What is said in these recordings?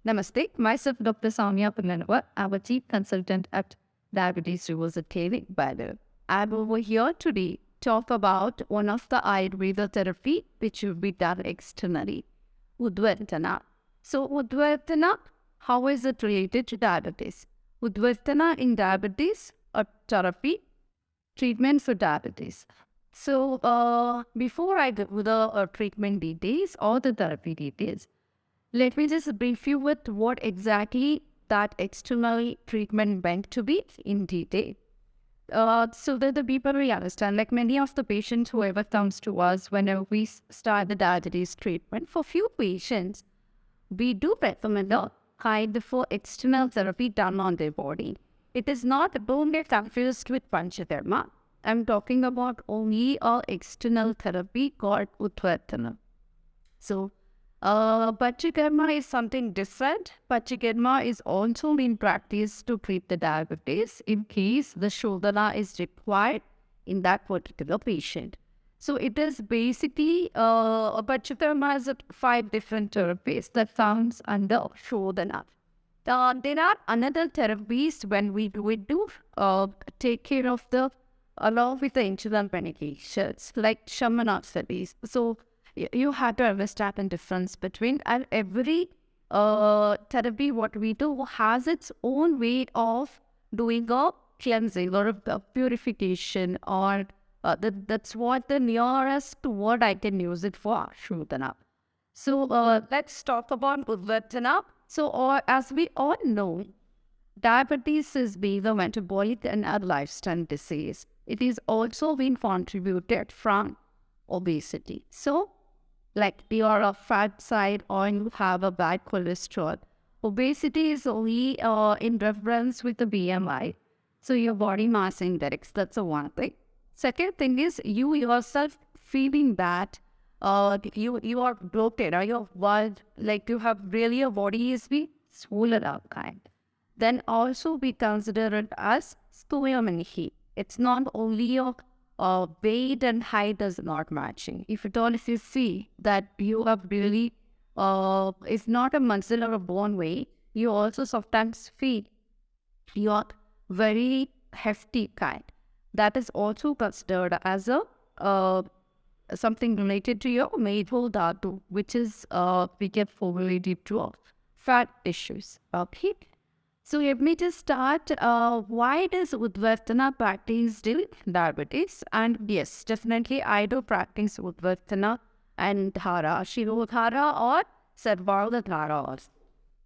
Namaste. Myself, Dr. Soumya Hullanavar. I'm a chief consultant at Diabetes Reversal Clinic, Bangalore. I'm over here today talk about one of the Ayurveda therapy which will be done externally, Udvarthana. So, Udvarthana, how is it related to diabetes? Udvarthana in diabetes, a therapy, treatment for diabetes. So, before I go with the treatment details or the therapy details, let me just brief you with what exactly that external treatment meant to be in detail. So that the people will understand, like many of the patients, whoever comes to us whenever we start the diabetes treatment, for few patients, we do recommend a kind for external therapy done on their body. It is not, don't get confused with Panchakarma. I'm talking about only a external therapy called Udvarthana. So, Panchakarma is something different. Panchakarma is also being practiced to treat the diabetes in case the Shodhana is required in that particular patient. So it is basically, Panchakarma has 5 different therapies that comes under Shodhana. There are another therapies when we do it to take care of the, along with the insulin medications, like Shamana studies. So you have to understand the difference between, and every therapy what we do has its own way of doing a cleansing or a purification, or that's what the nearest word I can use it for, Shrutana. So let's talk about Udvartana. So as we all know, diabetes is being a metabolic and a lifestyle disease. It is also being contributed from obesity. So like you are a fat side or you have a bad cholesterol. Obesity is only in reference with the BMI. So your body mass index, that's a one thing. Second thing is you yourself feeling that you are bloated or you're wild, like you have really your body is being swollen up kind. Then also we consider it as stoichiometry. It's not only your weight and height is not matching. If at all, if you see that you have really, it's not a muscle or a bone weight, you also sometimes feel you are very hefty kind. That is also considered as a something related to your medo dhatu, which is we get formulated to fat tissues. Okay. So let me just start. Why does Udvartana practice in diabetes? And yes, definitely I do practice Udvartana and Dhara, Shirodhara or Sarvadhara.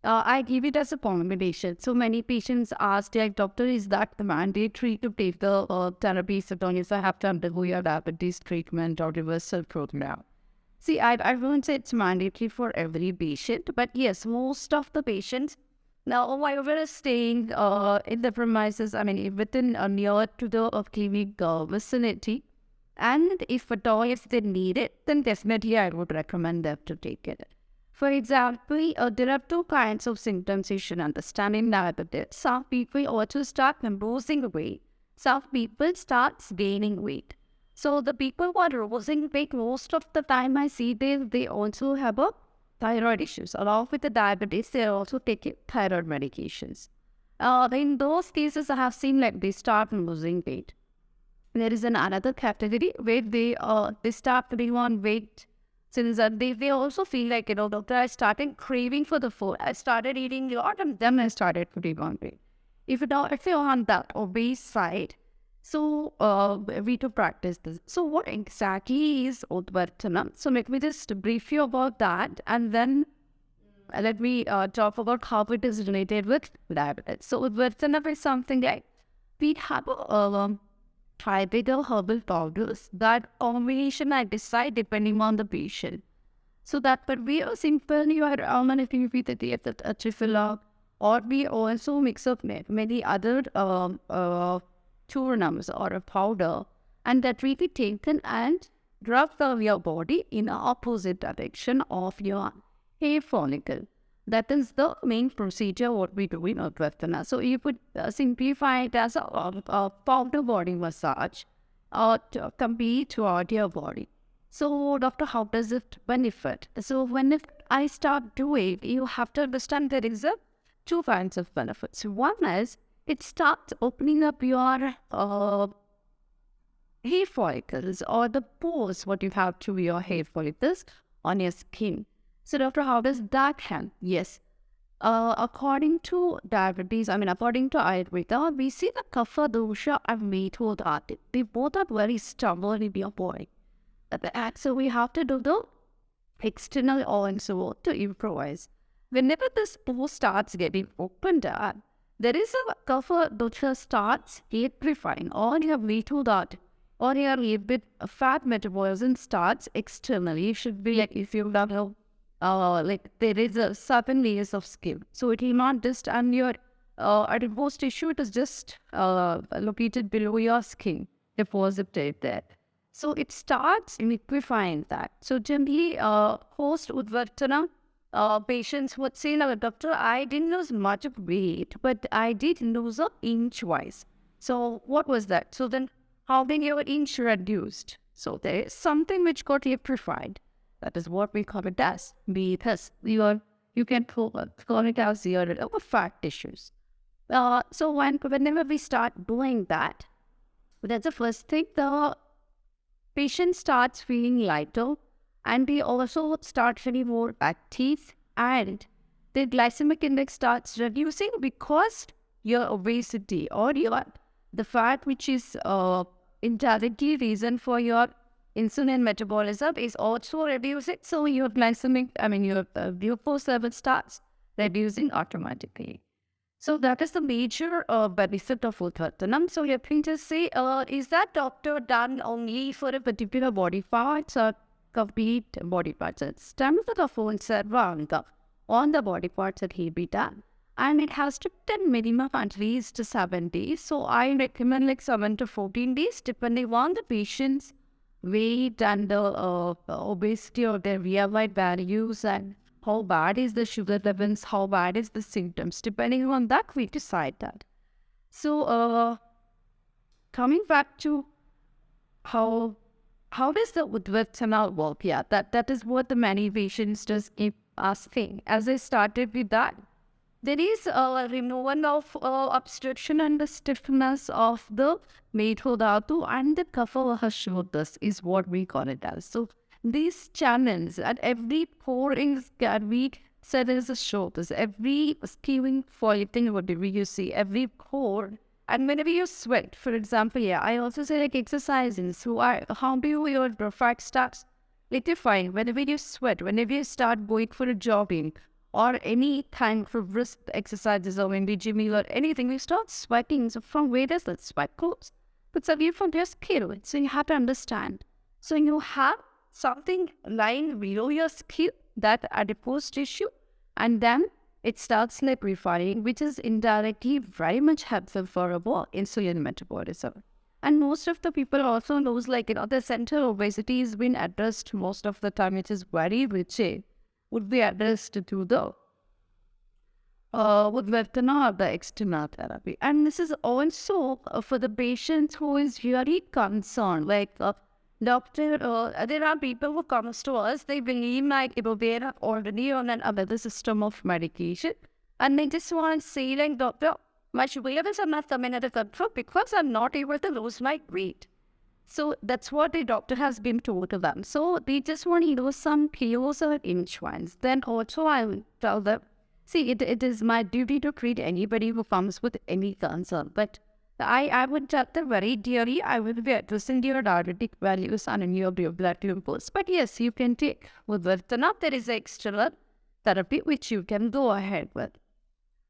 I give it as a combination. So many patients ask, like, doctor, is that mandatory to take the therapy? So if I have to undergo your diabetes treatment or reversal program. See, I won't say it's mandatory for every patient, but yes, most of the patients. Now, whoever is staying in the premises, I mean, within near to the clinic vicinity, and if at all, if they need it, then definitely I would recommend them to take it. For example, there are 2 kinds of symptoms you should understand in diabetes. Some people also start losing weight. Some people start gaining weight. So the people who are losing weight, most of the time I see they also have a thyroid issues. Along with the diabetes, they are also taking thyroid medications. In those cases, I have seen like they start losing weight. There is another category where they start putting on weight. Since they also feel like, doctor, I started craving for the food. I started eating a lot and then I started putting on weight. If you're on that obese side, so we to practice this. So what exactly is Udvartana? So let me just brief you about that, and then let me talk about how it is related with diabetes. So Udvartana is something like we have Ayurveda herbal powders. That combination I decide depending on the patient. So that but we are simple, you are if with the Trifila, or we also mix up many other churnams or a powder, and that will be taken and rubbed on your body in the opposite direction of your hair follicle. That is the main procedure what we do in Udvartana. So you could simplify it as a powder body massage or to compete throughout your body. So, doctor, how does it benefit? So, when I start doing, you have to understand there is a two kinds of benefits. One is it starts opening up your hair follicles or the pores what you have to your hair follicles on your skin. So, doctor, how does that help? Yes. According to according to Ayurveda, we see the kapha, dosha, and medo, dhatu. They both are very stubborn in your body. And so we have to do the external also to improvise. Whenever this pore starts getting opened up, there is a kapha dosha starts amplifying, or your medo, dhatu, or your a bit fat metabolism starts externally. It should be like if you have like there is a certain layers of skin, so it will not just on your adipose tissue. It is just located below your skin, deposited there. So it starts liquefying that. So generally, post Udvarthana, patients would say, "Now, doctor, I didn't lose much of weight, but I did lose an inch wise." So what was that? So then, how did your inch reduced? So there is something which got liquefied. That is what we call it as. Because you can call it as your fat tissues. So whenever we start doing that, that's the first thing. The patient starts feeling lighter, and they also start feeling more active, and the glycemic index starts reducing because your obesity or the fat which is indirectly reason for your insulin metabolism is also reducing. So your your glucose level starts reducing automatically. So that is the major benefit of Udvartanam. So you can just say, is that doctor done only for a particular body parts or complete body parts? It's time for the phone server on the body parts that he be done. And it has to be done minimum at least 7 days. So I recommend like 7 to 14 days depending on the patient's weight and the obesity or their BMI values and how bad is the sugar levels, how bad is the symptoms. Depending on that, we decide that. So, coming back to how does the Udvartana work? Yeah, that is what the many patients just keep asking. As I started with that, there is a removal of obstruction and the stiffness of the medo, dhatu, and the kapha shoulders is what we call it as. So these channels at every pore is can be said as the shoulders. Every skewing follicle, whatever you see, every pore. And whenever you sweat, for example, yeah, I also say like exercising. So how do your fat starts liquefying? Whenever you sweat, whenever you start going for a jogging, or any kind of wrist exercises or maybe gymming or anything, we start sweating. So from where does that sweat goes? It's away from your skin. So you have to understand. So you have something lying below your skin, that adipose tissue, and then it starts liquefying, which is indirectly very much helpful for our insulin metabolism. And most of the people also knows the center obesity has been addressed most of the time, which is very rigid, would be addressed to the Udvartana or the external therapy. And this is also for the patient who is really concerned. Doctor, there are people who comes to us, they believe they are already on another system of medication. And they just want to say doctor, my sugar levels are not coming under control because I'm not able to lose my weight. So that's what the doctor has been told to them. So they just want to lose some kilos or inch ones. Then also I will tell them, see, it is my duty to treat anybody who comes with any concern. But I would tell them very dearly, I will be addressing your diabetic values and your blood glucose. But yes, you can take Udvartana. There is an external therapy which you can go ahead with.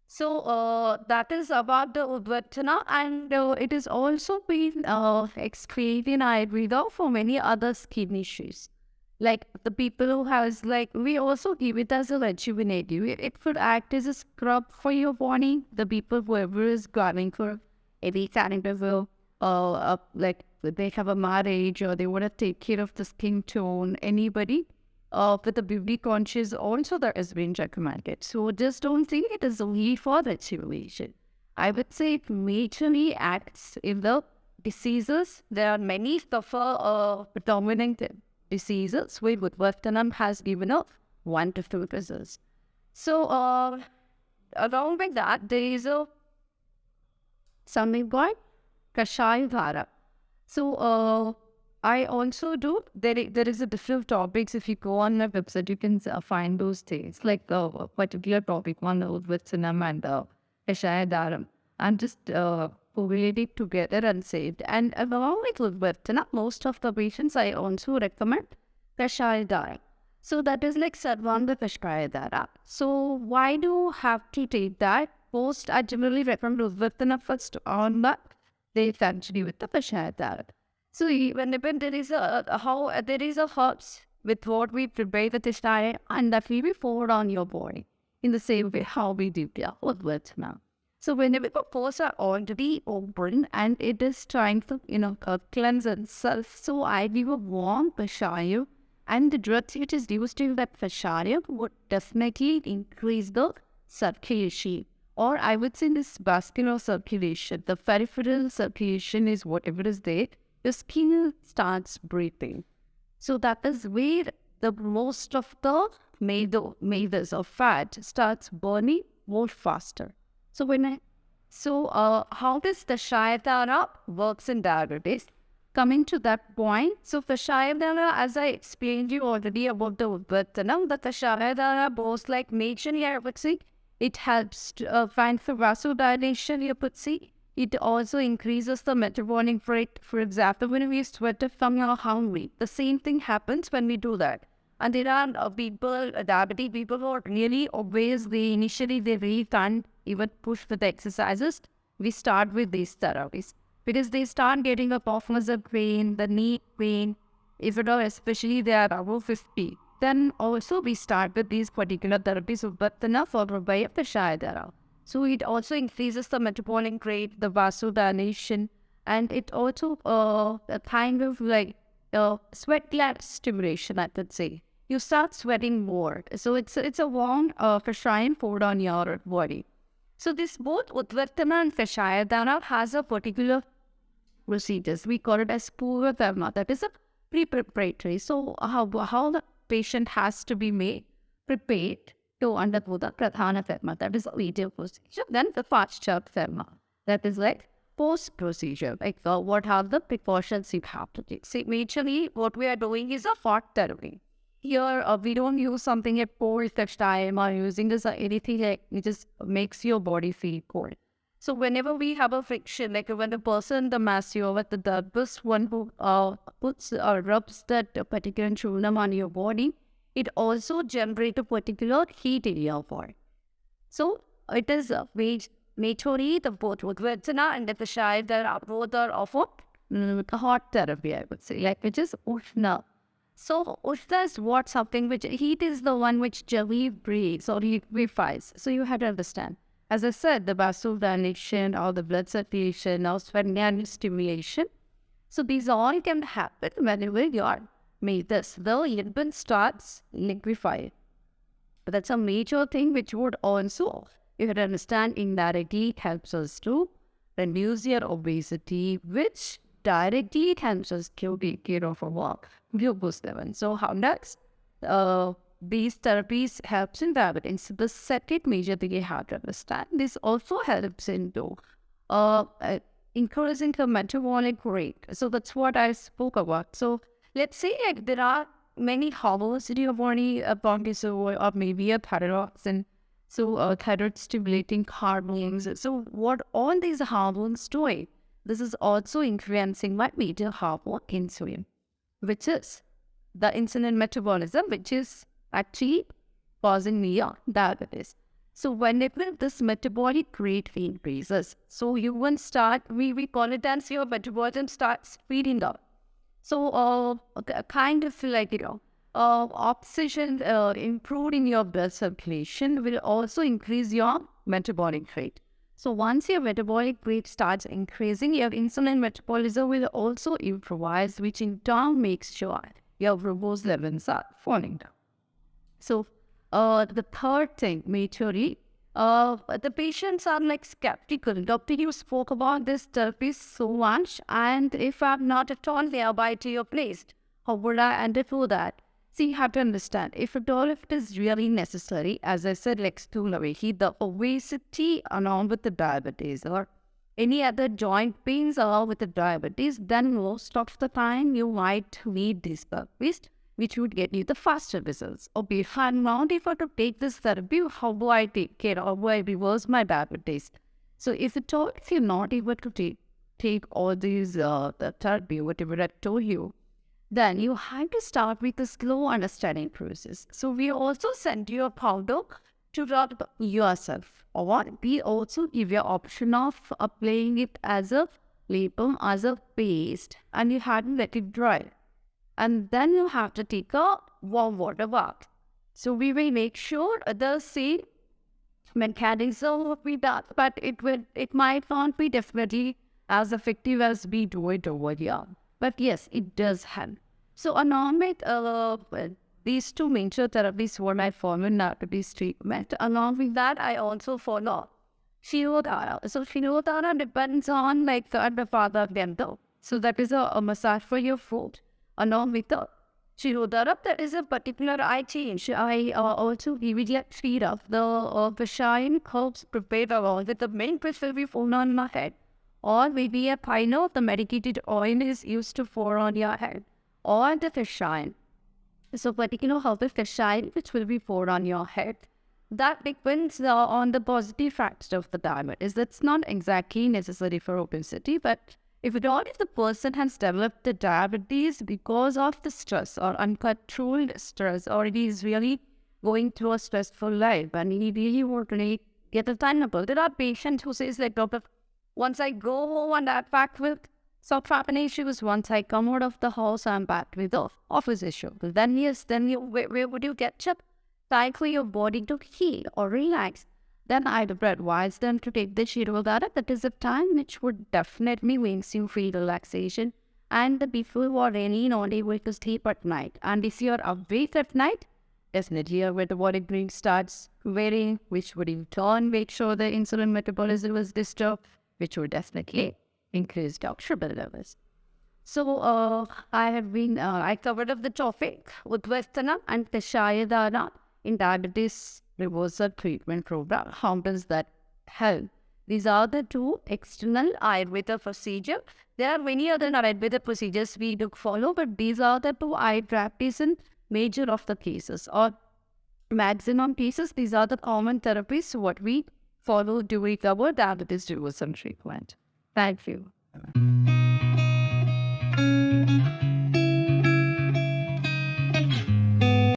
So that is about the Udvartana, and it is also been explained in Ayurveda for many other skin issues. Like the people who has we also give it as a rejuvenative. It could act as a scrub for your body. The people whoever is going for any kind of they have a marriage or they want to take care of the skin tone, anybody with the beauty conscious also that has been recommended. So just don't think it is only for the rejuvenation. I would say it majorly acts in the diseases. There are many tougher dominant diseases where Udvarthana has given a wonderful results. So, along with that, there is something called Kashayadhara. So, I also do, there is a different topics. If you go on my website, you can find those things, like a particular topic, one with Sinam and Kashayadharam. I'm just correlating together and say it. And along with Udvartana, most of the patients, I also recommend Kashayadhara. So that is like Sarvanga Kashayadhara. So why do you have to take that? Post, I generally recommend Udvartana first on that. They eventually with the Kashayadhara. So whenever there is there is a herbs with what we prepare the tishtaya, and that will be poured on your body in the same way how we do Udvartana. So whenever the pores are already open and it is trying to cleanse itself, so I give a warm kashaya, and the drugs which is used in that kashaya would definitely increase the circulation, or I would say this vascular circulation. The peripheral circulation is whatever is there. The skin starts breathing. So that is where the most of the medos or fat starts burning more faster. So how does the Kashayadhara works in diabetes? Coming to that point, so Kashayadhara, as I explained you already about the Udvartana, the Kashayadhara both like majorly I would say, it helps to find the vasodilation, you could see. It also increases the metabolic rate. For example, when we sweat from your hungry, the same thing happens when we do that. And there are people, diabetic people who are really obese. They really can't even push with the exercises. We start with these therapies because they start getting a off muscle pain, the knee pain, if at all, especially they are above 50. Then also we start with these particular therapies of Udvartana followed by Kashayadhara. So it also increases the metabolic rate, the vasodilation, and it also a kind of like sweat gland stimulation, I could say. You start sweating more. So it's a warm kashayan poured on your body. So this both Udvartana and Kashayadhara has a particular procedures. We call it as Purva, that is a pre-preparatory. So how the patient has to be made prepared to undergo the Pradhana Dharma, that is a later procedure. Then the Paschat Dharma, that is like post-procedure, like what are the precautions you have to take. See, majorly what we are doing is a hot therapy. Here, we don't use something at cold time or using this anything like it just makes your body feel cold. So whenever we have a friction, like when the person, the masseur, with the first one who puts or rubs that particular churnam on your body, it also generates a particular heat in your body. So it is majorly the both Udvartana and the Kashayadhara both are of a hot therapy, I would say, like which is Ushna. So Ushna is what something which heat is the one which jelly breathes or liquefies. So you have to understand. As I said, the vasodilation or the blood circulation or sweat gland stimulation. So these all can happen whenever you are made this. The infant starts liquefying. But that's a major thing which would also, you have to understand, indirectly it helps us to reduce your obesity, which directly helps us to take care of our glucose level. So how does these therapies helps in diabetes? The second major thing you have to understand, this also helps into increasing the metabolic rate. So that's what I spoke about. So let's say like, there are many hormones in your body, or maybe a thyroid, so thyroid stimulating hormones. So what all these hormones doing? This is also influencing my major hormone insulin, which is the insulin metabolism, which is actually causing me diabetes. So whenever this metabolic rate increases, so you will start, we call it as your metabolism starts speeding up. So kind of like, oxygen improving your blood circulation will also increase your metabolic rate. So once your metabolic rate starts increasing, your insulin metabolism will also improvise, which in turn makes sure your glucose levels are falling down. So the third thing, majorly, the patients are like skeptical. Doctor, you spoke about this therapy so much, and if I'm not at all nearby to your place, How would I? And before that, see, you have to understand, if at all, if it is really necessary, as I said, like stool away, the obesity along with the diabetes or any other joint pains along with the diabetes, then most of the time you might need this therapies, which would get you the faster results. Okay, if I'm not able to take this therapy, how do I take care? How do I reverse my diabetes? So if at all, if you're not able to take all these the therapy, whatever I told you, then you have to start with a slow understanding process. So we also send you a powder to rub yourself, or we also give you option of applying it as a label, as a paste, and you have to let it dry. And then you have to take a warm water bath. So we will make sure the same mechanism will be done, but it might not be definitely as effective as we do it over here. But yes, it does help. So along with these two major therapies what I follow in diabetes treatment, along with that I also follow Shirodhara. So Shirodhara depends on like the underfather dental. So that is a massage for your foot. Along with the Shirodhara, that is a particular eye change. I also immediately feed up the shine herbs prepared along with the milk which will be poured on my head. Or maybe a pino, the medicated oil is used to pour on your head. Or the fish shine. So particular herbal fish shine which will be poured on your head. That depends on the positive factor of the diabetes. That's not exactly necessary for obesity, but if at all, if the person has developed the diabetes because of the stress or uncontrolled stress, or he is really going through a stressful life and he really won't really get a timeable. There are patients who says like, doctor, once I go home and I'm back with some family issues, once I come out of the house, I'm back with the office issue. Then yes, then where would you get time for your body to heal or relax? Then I'd advise them to take the Shirodhara. That is a time which would definitely makes you feel relaxation. And the people who are really not able to sleep at night. And if you're awake at night, definitely your metabolic rate starts varying, which would in turn make sure the insulin metabolism is disturbed, which would definitely increase the sugar levels. So I covered up the topic Udvarthana and Shirodhara in diabetes reversal treatment program. How does that help? These are the two external Ayurveda procedures. There are many other Ayurveda procedures we do follow, but these are the two I practice in major of the cases or maximum cases. These are the common therapies what we follow during our diabetes reversal treatment. Thank you.